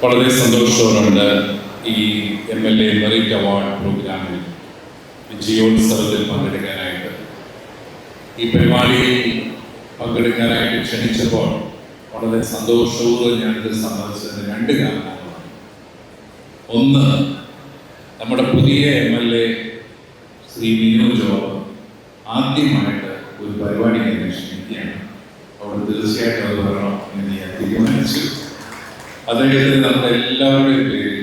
വളരെ സന്തോഷത്തോടുണ്ട് ഈ MLA merit award പ്രോഗ്രാമിൽ വിജയോത്സവത്തിൽ പങ്കെടുക്കാനായിട്ട് ഈ പരിപാടിയിൽ പങ്കെടുക്കാനായിട്ട് ക്ഷണിച്ചപ്പോൾ വളരെ സന്തോഷപൂർവ്വം ഞാനിത് സന്ദർശിച്ചതിന് രണ്ട് കാരണങ്ങളാണ്. ഒന്ന്, നമ്മുടെ പുതിയ MLA ശ്രീ മീനു ജോബ് ആദ്യമായിട്ട് ഒരു പരിപാടി എന്നെ ക്ഷണിക്കുകയാണ്. അവിടെ തീർച്ചയായിട്ടും അത് പറയണം എന്ന് ഞാൻ തീരുമാനിച്ചു. അദ്ദേഹത്തിന് നമ്മുടെ എല്ലാവരുടെയും പേരിൽ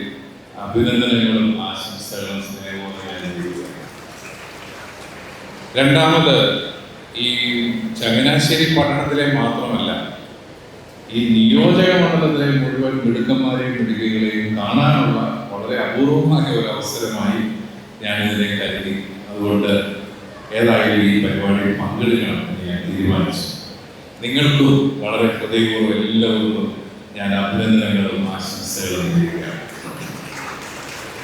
അഭിനന്ദനങ്ങളും ആശംസകളും സ്നേഹവും ഞാൻ നൽകുകയാണ്. രണ്ടാമത്, ഈ ചങ്ങനാശ്ശേരി പട്ടണത്തിലെ മാത്രമല്ല, ഈ നിയോജക മണ്ഡലത്തിലെ മുഴുവൻ മിടുക്കന്മാരെയും മിടുക്കികളെയും കാണാനുള്ള വളരെ അപൂർവമായ ഒരു അവസരമായി ഞാനിതിനെ കരുതി. അതുകൊണ്ട് ഏതായാലും ഈ പരിപാടിയിൽ പങ്കെടുക്കണം എന്ന് ഞാൻ തീരുമാനിച്ചു. നിങ്ങൾക്കും വളരെ ഹൃദയപൂർവ്വം എല്ലാവർക്കും ഞാൻ അഭിനന്ദനങ്ങളും ആശംസകളും നൽകുകയാണ്.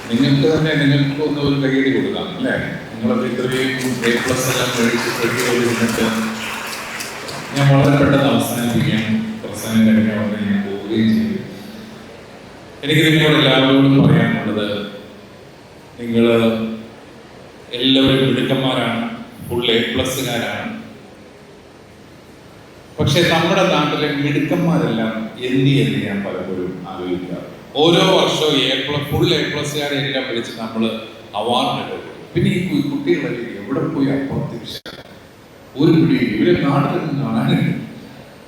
നിങ്ങൾക്ക് തന്നെ നിങ്ങൾക്കൊന്ന് ഒരു കൈയ്യടി കൊടുക്കാം, അല്ലേ? നിങ്ങളൊക്കെ ഇത്രയും A+ എല്ലാം മേടിച്ചിട്ട് ഞാൻ വളരെ പെട്ടെന്ന് അവസാനിപ്പിക്കാൻ പ്രസംഗം കഴിഞ്ഞാൽ ഉടനെ ഞാൻ പോവുകയും ചെയ്യും. എനിക്ക് നിങ്ങളോട് എല്ലാവരോടും പറയാനുള്ളത്, നിങ്ങൾ എല്ലാവരും മിടുക്കന്മാരാണ്, ഫുൾ A+കാരാണ്. പക്ഷെ നമ്മുടെ നാട്ടിലെ മിടുക്കന്മാരെല്ലാം എന്ന് ഞാൻ പലപ്പോഴും ആലോചിക്കാറ്. ഓരോ വർഷവും ഫുൾ A+കാരെ എല്ലാം വിളിച്ച് നമ്മൾ അവാർഡ് എടുക്കും. പിന്നെ ഈ കുട്ടികളെ എവിടെ പോയി അപ്രത്യക്ഷ ഒരു പിടി ഇവരെ നാട്ടിലൊന്നും കാണാനില്ല.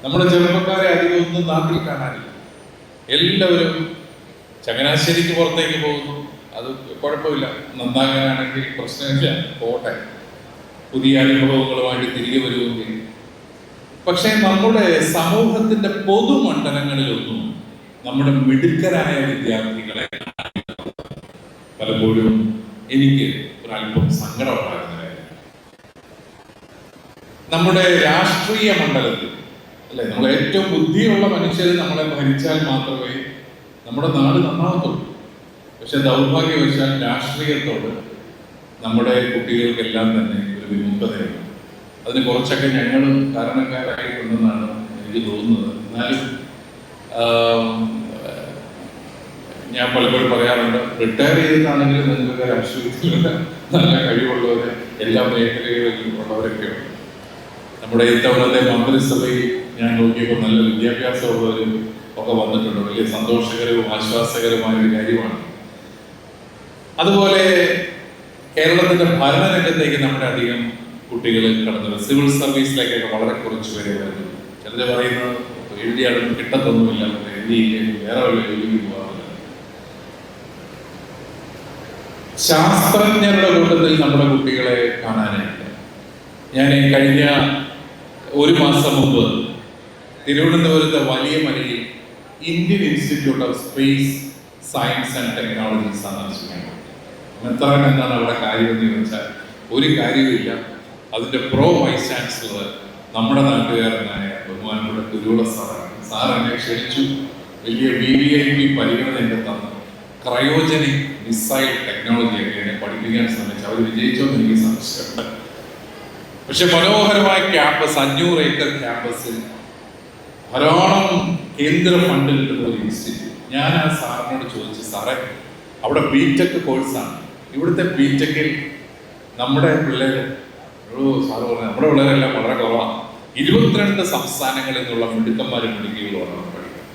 നമ്മുടെ ചെറുപ്പക്കാരെ അധികം ഒന്നും നാട്ടിൽ കാണാനില്ല. എല്ലാവരും ചങ്ങനാശ്ശേരിക്ക് പുറത്തേക്ക് പോകുന്നു. അത് കുഴപ്പമില്ല, നന്നാകാനാണെങ്കിൽ പ്രശ്നമില്ല, പോട്ടെ, പുതിയ അനുഭവങ്ങളുമായിട്ട് തിരികെ വരുമെങ്കിൽ. പക്ഷെ നമ്മുടെ സമൂഹത്തിന്റെ പൊതുമണ്ഡലങ്ങളിലൊന്നും നമ്മുടെ മിടുക്കരായ വിദ്യാർത്ഥികളെ പലപ്പോഴും എനിക്ക് ഒരല്പം സങ്കടമുണ്ടാകുന്ന കാര്യം. നമ്മുടെ രാഷ്ട്രീയ മണ്ഡലത്തിൽ, അല്ലെ, നമ്മൾ ഏറ്റവും ബുദ്ധിയുള്ള മനുഷ്യർ നമ്മളെ ഭരിച്ചാൽ മാത്രമേ നമ്മുടെ നാട് നന്നാവത്തുള്ളൂ. പക്ഷെ ദൗർഭാഗ്യവശാൽ രാഷ്ട്രീയത്തോട് നമ്മുടെ കുട്ടികൾക്കെല്ലാം തന്നെ ഒരു വിമുഖതയാണ്. അതിന് കുറച്ചൊക്കെ ഞങ്ങളും കാരണക്കാരായിട്ടുണ്ടെന്നാണ് എനിക്ക് തോന്നുന്നത്. എന്നാലും ഞാൻ പലപ്പോഴും പറയാറുണ്ട്, റിട്ടയർ ചെയ്തിട്ടാണെങ്കിലും നിങ്ങൾക്ക് രാഷ്ട്രീയത്തിലുള്ള നല്ല കഴിവുള്ളവര് എല്ലാ മേഖലകളിലും ഉള്ളവരൊക്കെയുണ്ട്. നമ്മുടെ ഇത്തവണത്തെ മന്ത്രിസഭയിൽ ഞാൻ നോക്കിയപ്പോൾ നല്ല വിദ്യാഭ്യാസമുള്ളവരും ഒക്കെ വന്നിട്ടുണ്ട്. വലിയ സന്തോഷകരവും ആശ്വാസകരമായ ഒരു കാര്യമാണ്. അതുപോലെ കേരളത്തിന്റെ ഭരണരംഗത്തേക്ക് നമ്മുടെ അധികം കുട്ടികൾ കടന്നത് സിവിൽ സർവീസിലേക്കൊക്കെ വളരെ കുറച്ച് പേരെ വരുന്നു. ചിലർ പറയുന്നത് എഴുതിയാലും കിട്ടത്തൊന്നുമില്ല, എഴുതിയില്ലെങ്കിൽ വേറെ വല്ല ജോലിക്ക് പോകാറില്ല. ശാസ്ത്രജ്ഞരുടെ കൂട്ടത്തിൽ നമ്മുടെ കുട്ടികളെ കാണാനായിട്ട് ഞാൻ കഴിഞ്ഞ ഒരു മാസം മുമ്പ് തിരുവനന്തപുരത്തെ വലിയ മലയിൽ Indian institute of space science and technology സന്ദർശിക്കാൻ. മെത്രാൻ എന്താണ് അവിടെ കാര്യമെന്ന് ചോദിച്ചാൽ ഒരു കാര്യമില്ല. അതിന്റെ വൈസ് ചാൻസലർ നമ്മുടെ നാട്ടുകാരനായ ബഹുമാനപ്പെട്ട കുരുവിള സാറാണ്. സാർ എന്നെ ക്ഷണിച്ചു. വലിയ VVIP പരിഗണന എന്നെ തന്നു. ക്രയോജനിക് മിസൈൽ ടെക്നോളജിയൊക്കെ എന്നെ പഠിപ്പിക്കാൻ ശ്രമിച്ചു. അവർ വിജയിച്ചോന്ന് എനിക്ക് സംശയമുണ്ട്. പക്ഷെ മനോഹരമായ ക്യാമ്പസ്, 500 ഏക്കർ ക്യാമ്പസിൽ ധാരാളം കേന്ദ്ര ഫണ്ട് കിട്ടുന്ന ഒരു ഇൻസ്റ്റിറ്റ്യൂട്ട്. ഞാൻ ആ സാറിനോട് ചോദിച്ചു, സാറേ, അവിടെ BTech കോഴ്സാണ്, ഇവിടുത്തെ BTechൽ നമ്മുടെ പിള്ളേർ, സാറ് പറഞ്ഞു നമ്മുടെ പിള്ളേരെല്ലാം വളരെ കുറവാണ്, 22 സംസ്ഥാനങ്ങളിൽ നിന്നുള്ള മിടുക്കന്മാരും മിടുക്കികളുമാണ് പഠിക്കുന്നത്.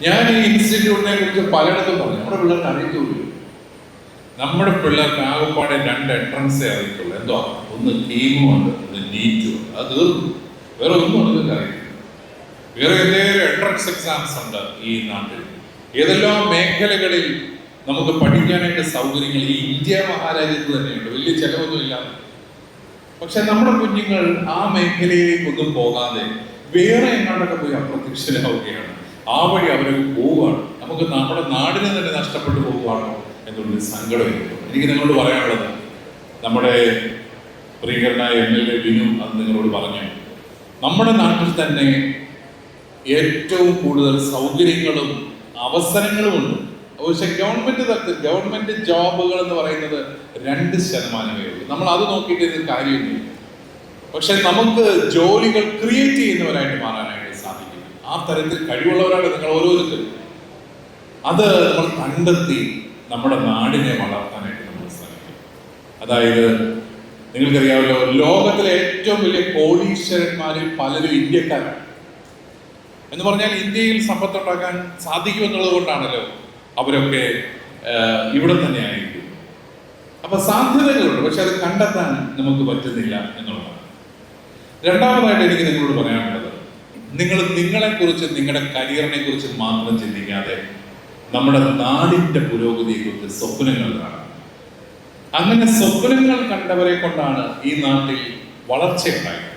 ഞാൻ ഈ ഇൻസ്റ്റിറ്റ്യൂട്ടിനെ കുറിച്ച് പലയിടത്തും പറഞ്ഞു. നമ്മുടെ പിള്ളേർക്ക് അറിയത്തുള്ളൂ. നമ്മുടെ പിള്ളേർക്ക് ആകെപ്പാടെ 2 എൻട്രൻസേ അറിയത്തുള്ളൂ. എന്തോ, ഒന്ന് കീമുണ്ട്, ഒന്ന് നീറ്റും. അത് തീർന്നു, വേറെ ഒന്നും നിങ്ങൾക്ക് അറിയില്ല. വേറെ എന്തെങ്കിലും എൻട്രൻസ് എക്സാംസ് ഉണ്ട് ഈ നാട്ടിൽ. ഏതെല്ലാം മേഖലകളിൽ നമുക്ക് പഠിക്കാനായിട്ട് സൗകര്യങ്ങൾ ഈ ഇന്ത്യ മഹാരാജ്യത്ത് തന്നെയുണ്ട്, വലിയ ചെലവൊന്നുമില്ല. പക്ഷെ നമ്മുടെ കുഞ്ഞുങ്ങൾ ആ മേഖലയിലേക്കൊന്നും പോകാതെ വേറെ എങ്ങോട്ടൊക്കെ പോയി അപ്രത്യക്ഷരാവുകയാണ്. ആ വഴി അവരൊക്കെ പോവുകയാണ്. നമുക്ക് നമ്മുടെ നാടിനെ തന്നെ നഷ്ടപ്പെട്ടു പോവുകയാണോ എന്നുള്ളൊരു സങ്കടം എനിക്ക് നിങ്ങളോട് പറയാനുള്ളത്. നമ്മുടെ പ്രിയങ്കരനായ MLA ബിനു അത് നിങ്ങളോട് പറഞ്ഞു. നമ്മുടെ നാട്ടിൽ തന്നെ ഏറ്റവും കൂടുതൽ സൗകര്യങ്ങളും അവസരങ്ങളും ഉണ്ട്. പക്ഷെ ഗവൺമെന്റ് ജോബുകൾ എന്ന് പറയുന്നത് 2% ഉള്ളൂ. നമ്മൾ അത് നോക്കിയിട്ട് ഇത് കാര്യമൊന്നുമില്ല. പക്ഷെ നമുക്ക് ജോലികൾ ക്രിയേറ്റ് ചെയ്യുന്നവരായിട്ട് മാറാനായിട്ട് സാധിക്കും. ആ തരത്തിൽ കഴിവുള്ളവരാണ് നിങ്ങൾ ഓരോരുത്തരും. അത് നമ്മൾ കണ്ടെത്തി നമ്മുടെ നാടിനെ വളർത്താനായിട്ട് നമ്മൾ ശ്രമിക്കും. അതായത് നിങ്ങൾക്കറിയാമല്ലോ, ലോകത്തിലെ ഏറ്റവും വലിയ കോടീശ്വരന്മാരിൽ പലരും ഇന്ത്യക്കാരാണ്. എന്ന് പറഞ്ഞാൽ ഇന്ത്യയിൽ സമ്പത്തുണ്ടാക്കാൻ സാധിക്കുമെന്നുള്ളത് കൊണ്ടാണല്ലോ അവരൊക്കെ ഇവിടെ തന്നെ ആയിരിക്കും. അപ്പൊ സാധ്യതകളുണ്ട്, പക്ഷെ അത് കണ്ടെത്താൻ നമുക്ക് പറ്റുന്നില്ല എന്നുള്ളതാണ്. രണ്ടാമതായിട്ട് എനിക്ക് നിങ്ങളോട് പറയാനുള്ളത്, നിങ്ങളെ കുറിച്ച്, നിങ്ങളുടെ കരിയറിനെ കുറിച്ച് മാത്രം ചിന്തിക്കാതെ നമ്മുടെ നാടിന്റെ പുരോഗതിയെ കുറിച്ച് സ്വപ്നങ്ങൾ കാണാം. അങ്ങനെ സ്വപ്നങ്ങൾ കണ്ടവരെ കൊണ്ടാണ് ഈ നാട്ടിൽ വളർച്ചയുണ്ടായത്.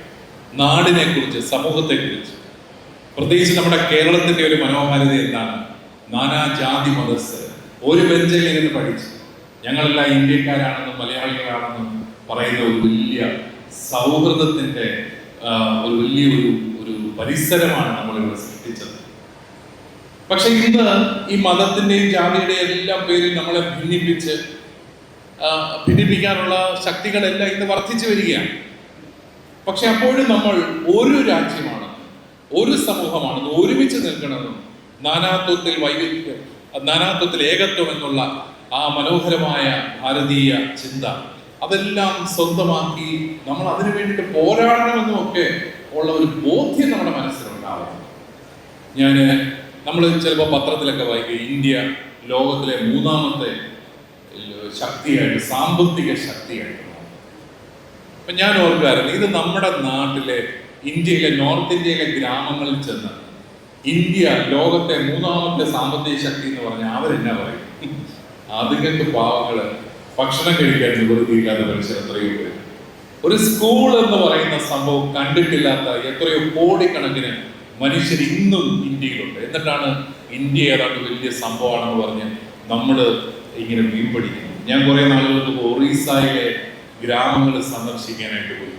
നാടിനെ കുറിച്ച്, സമൂഹത്തെ കുറിച്ച്, പ്രത്യേകിച്ച് നമ്മുടെ കേരളത്തിന്റെ ഒരു മനോഹാരിത എന്താണ്? നാനാജാതി മതസ്ഥർ ഒരു ബെഞ്ചിൽ ഇരുന്ന് പഠിച്ച് ഞങ്ങളെല്ലാം ഇന്ത്യക്കാരാണെന്നും മലയാളികളാണെന്നും പറയുന്ന ഒരു വലിയ സൗഹൃദത്തിന്റെ ഒരു വലിയൊരു പരിസരമാണ് നമ്മളിവിടെ സൃഷ്ടിച്ചത്. പക്ഷെ ഇന്ന് ഈ മതത്തിന്റെയും ജാതിയുടെയും എല്ലാം പേരിൽ നമ്മളെ ഭിന്നിപ്പിക്കാനുള്ള ശക്തികളെല്ലാം ഇന്ന് വർദ്ധിച്ചു വരികയാണ്. പക്ഷെ അപ്പോഴും നമ്മൾ ഒരു രാജ്യമാണ്, ഒരു സമൂഹമാണ്, ഒരുമിച്ച് നിൽക്കണമെന്നും നാനാത്വത്തിൽ വൈവിധ്യം, നാനാത്വത്തിൽ ഏകത്വം എന്നുള്ള ആ മനോഹരമായ ഭാരതീയ ചിന്ത അതെല്ലാം സ്വന്തമാക്കി നമ്മൾ അതിനു വേണ്ടിയിട്ട് പോരാടണമെന്നും ഒക്കെ ഉള്ള ഒരു ബോധ്യം നമ്മുടെ മനസ്സിലുണ്ടാവണം. നമ്മൾ ചിലപ്പോൾ പത്രത്തിലൊക്കെ വായിക്കും, ഇന്ത്യ ലോകത്തിലെ 3ാമത്തെ ശക്തിയായിട്ട്, സാമ്പത്തിക ശക്തിയായിട്ട്. അപ്പൊ ഞാൻ ഓർക്കാറുണ്ട്, ഇത് നമ്മുടെ നാട്ടിലെ, ഇന്ത്യയിലെ, നോർത്ത് ഇന്ത്യയിലെ ഗ്രാമങ്ങളിൽ ചെന്ന് ഇന്ത്യ ലോകത്തെ 3ാമത്തെ സാമ്പത്തിക ശക്തി എന്ന് പറഞ്ഞാൽ അവരെന്നാ പറയും? അതുങ്ങൾക്ക് പാവങ്ങള് ഭക്ഷണം കഴിക്കാൻ നിവൃത്തിയില്ലാത്ത മനുഷ്യർ എത്രയോ പേര്. ഒരു സ്കൂൾ എന്ന് പറയുന്ന സംഭവം കണ്ടിട്ടില്ലാത്ത എത്രയോ കോടിക്കണക്കിന് മനുഷ്യർ ഇന്നും ഇന്ത്യയിലുണ്ട്. എന്നിട്ടാണ് ഇന്ത്യ ഏതാണ്ട് വലിയ സംഭവമാണെന്ന് പറഞ്ഞ് നമ്മൾ ഇങ്ങനെ മീൻപിടിക്കുന്നു. ഞാൻ കുറെ നാളുകൾക്ക് ഒറീസയിലെ ഗ്രാമങ്ങൾ സന്ദർശിക്കാനായിട്ട് പോയി.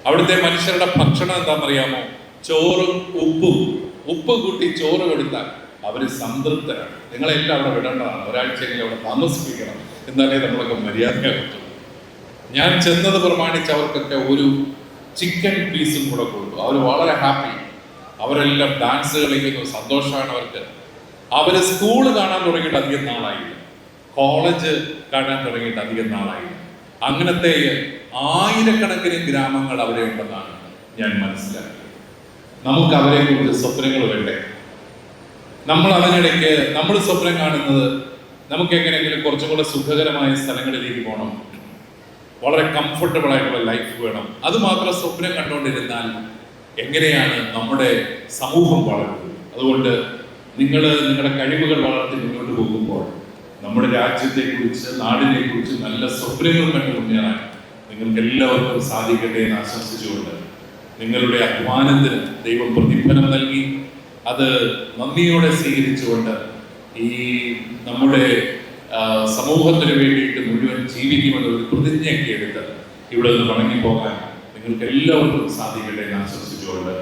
അവിടുത്തെ മനുഷ്യരുടെ ഭക്ഷണം എന്താണെന്നറിയാമോ? ചോറും ഉപ്പ് കൂട്ടി ചോറ് കൊടുത്താൽ അവർ സംതൃപ്തരാണ്. നിങ്ങളെല്ലാം അവിടെ വിടേണ്ടതാണ്, ഒരാഴ്ചയെങ്കിലും അവിടെ താമസിപ്പിക്കണം, എന്നാലേ നമ്മളൊക്കെ മര്യാദയാകത്തുള്ളൂ. ഞാൻ ചെന്നത് പ്രമാണിച്ച് അവർക്കൊക്കെ ഒരു ചിക്കൻ പീസും കൂടെ കൊടുത്തു. അവർ വളരെ ഹാപ്പി. അവരെല്ലാം ഡാൻസ് കളിക്കുന്നു, സന്തോഷമാണ് അവർക്ക്. അവര് സ്കൂള് കാണാൻ തുടങ്ങിയിട്ട് അധികം നാളായില്ല, കോളേജ് കാണാൻ തുടങ്ങിയിട്ട് അധികം നാളായില്ല. അങ്ങനത്തെ ആയിരക്കണക്കിന് ഗ്രാമങ്ങൾ അവിടെ ഉണ്ടെന്നാണ് ഞാൻ മനസ്സിലാക്കിയത്. നമുക്ക് അവരെ കുറിച്ച് സ്വപ്നങ്ങൾ വേണ്ടേ? നമ്മൾ അതിനിടയ്ക്ക് നമ്മൾ സ്വപ്നം കാണുന്നത് നമുക്ക് എങ്ങനെയെങ്കിലും കുറച്ചും കൂടെ സുഖകരമായ സ്ഥലങ്ങളിലേക്ക് പോകണം, വളരെ കംഫർട്ടബിൾ ആയിട്ടുള്ള ലൈഫ് വേണം. അത് മാത്രം സ്വപ്നം കണ്ടുകൊണ്ടിരുന്നാൽ എങ്ങനെയാണ് നമ്മുടെ സമൂഹം വളരുന്നത്? അതുകൊണ്ട് നിങ്ങളുടെ കഴിവുകൾ വളർത്തി മുന്നോട്ട് പോകുമ്പോൾ നമ്മുടെ രാജ്യത്തെ കുറിച്ച്, നാടിനെ കുറിച്ച് നല്ല സ്വപ്നങ്ങൾ കണ്ട് മുന്നേറാൻ നിങ്ങൾക്ക് എല്ലാവർക്കും സാധിക്കട്ടെ എന്ന് ആശംസിച്ചുകൊണ്ട്, നിങ്ങളുടെ അധ്വാനത്തിന് ദൈവം പ്രതിഫലം നൽകി അത് നന്ദിയോടെ സ്വീകരിച്ചുകൊണ്ട് ഈ നമ്മുടെ സമൂഹത്തിന് വേണ്ടിയിട്ട് മുഴുവൻ ജീവിക്കുമെന്നൊരു പ്രതിജ്ഞയൊക്കെ എടുത്ത് ഇവിടെ നിന്ന് മടങ്ങിപ്പോകാൻ നിങ്ങൾക്ക് എല്ലാവർക്കും സാധിക്കട്ടെ എന്ന് ആശംസിച്ചുകൊണ്ട്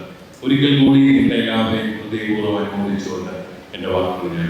ഒരിക്കൽ കൂടി നിങ്ങളെല്ലാവരെയും ഹൃദയപൂർവ്വം അനുമോദിച്ചുകൊണ്ട് എൻ്റെ വാക്കുകൾ ഞാൻ